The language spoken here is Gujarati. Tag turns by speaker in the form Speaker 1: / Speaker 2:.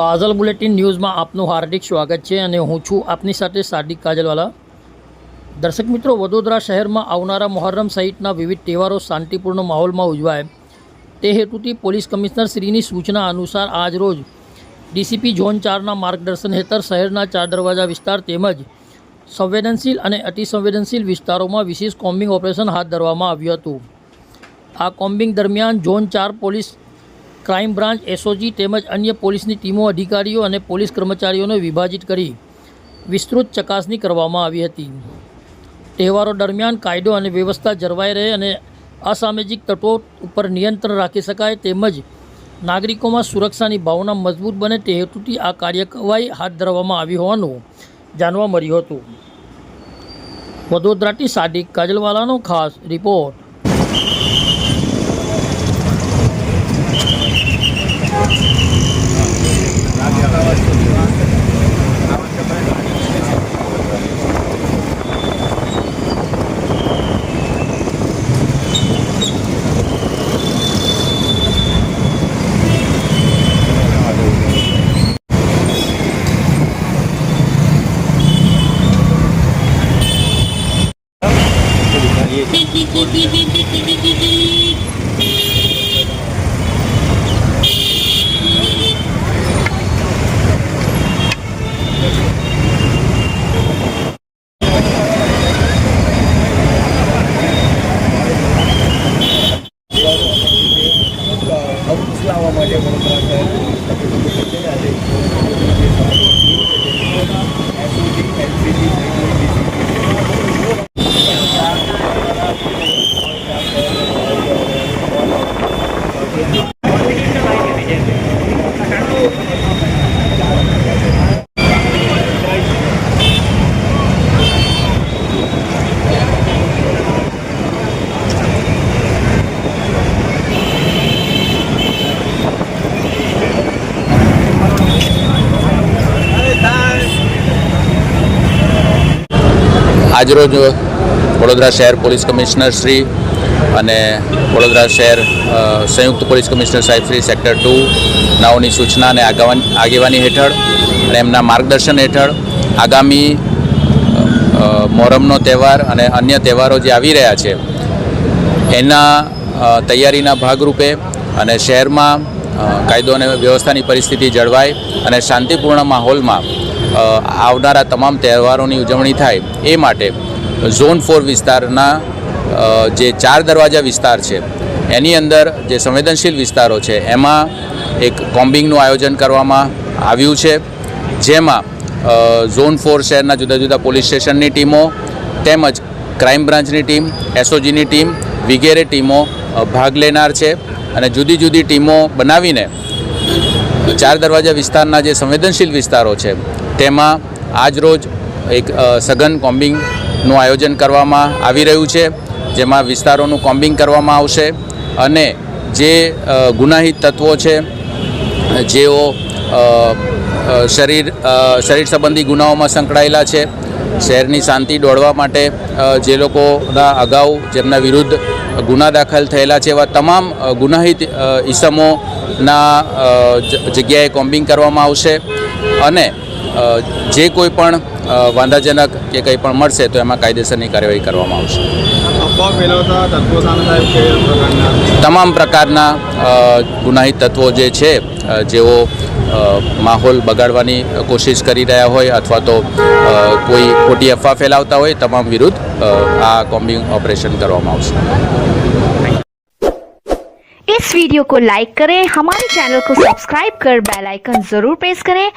Speaker 1: કાજલ બુલેટિન ન્યૂઝમાં આપનું હાર્દિક સ્વાગત છે અને હું છું આપની સાથે સાદિક કાજલવાલા। દર્શક મિત્રો, વડોદરા શહેરમાં આવનારા મુહર્રમ સહિતના વિવિધ તહેવારો શાંતિપૂર્ણ માહોલમાં ઉજવાય તે હેતુથી પોલીસ કમિશનર શ્રીની સૂચના અનુસાર આજરોજ ડીસીપી ઝોન 4ના માર્ગદર્શન હેઠળ શહેરના 4 દરવાજા વિસ્તાર તેમજ સંવેદનશીલ અને અતિસંવેદનશીલ વિસ્તારોમાં વિશેષ કોમ્બિંગ ઓપરેશન હાથ ધરવામાં આવ્યું હતું। આ કોમ્બિંગ દરમિયાન zone 4 police crime branch SOG તેમજ અન્ય પોલીસની ટીમો અધિકારીઓ અને પોલીસ કર્મચારીઓને વિભાજિત કરી વિસ્તૃત ચકાસણી કરવામાં આવી હતી। તહેવારો દરમિયાન કાયદો અને વ્યવસ્થા જળવાઈ રહે અને અસામાજિક તત્વો ઉપર નિયંત્રણ રાખી શકાય તેમજ નાગરિકોમાં સુરક્ષાની ભાવના મજબૂત બને તે હેતુથી આ કાર્યવાહી હાથ ધરવામાં આવી હોવાનું જાણવા મળ્યું હતું। વડોદરાથી સાદિક કાજલવાલાનો ખાસ રિપોર્ટ।
Speaker 2: આજરોજ વડોદરા શહેર પોલીસ કમિશનર શ્રી અને વડોદરા શહેર સંયુક્ત પોલીસ કમિશનર સાહેબ શ્રી સેક્ટર 2 નાઓની સૂચના અને આગેવાની હેઠળ અને એમના માર્ગદર્શન હેઠળ આગામી મોહરમનો તહેવાર અને અન્ય તહેવારો જે આવી રહ્યા છે એના તૈયારીના ભાગરૂપે અને શહેરમાં કાયદો અને વ્યવસ્થાની પરિસ્થિતિ જળવાય અને શાંતિપૂર્ણ માહોલમાં આવનારા તમામ તહેવારોની ઉજવણી થાય એ માટે ઝોન 4 વિસ્તારના જે 4 દરવાજા વિસ્તાર છે એની અંદર જે સંવેદનશીલ વિસ્તારો છે એમાં એક કોમ્બિંગનું આયોજન કરવામાં આવ્યું છે, જેમાં ઝોન 4 શહેરના જુદા જુદા પોલીસ સ્ટેશનની ટીમો તેમજ ક્રાઇમ બ્રાન્ચની ટીમ, એસઓજીની ટીમ વગેરે ટીમો ભાગ લેનાર છે અને જુદી જુદી ટીમો બનાવીને 4 દરવાજા વિસ્તારના જે સંવેદનશીલ વિસ્તારો છે તેમાં આજરોજ એક સઘન કોમ્બિંગનું આયોજન કરવામાં આવી રહ્યું છે, જેમાં વિસ્તારોનું કોમ્બિંગ કરવામાં આવશે અને જે ગુનાહિત તત્વો છે જેઓ શરીર સંબંધી ગુનાઓમાં સંકળાયેલા છે, શહેરની શાંતિ દોડવા માટે જે લોકોના અગાઉ જેમના વિરુદ્ધ ગુના દાખલ થયેલા છે એવા તમામ ગુનાહિત ઇસમોના જગ્યાએ કોમ્બિંગ કરવામાં આવશે અને જે કોઈ પણ વાંધાજનક કે કંઈ પણ મળશે તો એમાં કાયદેસરની કાર્યવાહી કરવામાં આવશે। તમામ પ્રકારના ગુનાહિત તત્વો જે છે જેઓ માહોલ બગાડવાની કોશિશ કરી રહ્યા હોય અથવા તો કોઈ ખોટી અફવા ફેલાવતા હોય તમામ વિરુદ્ધ આ કોમ્બિંગ ऑपरेशन કરવામાં આવશે।
Speaker 3: इस वीडियो को लाइक करें, हमारे चैनल को सब्सक्राइब कर बेल आइकन जरूर प्रेस करें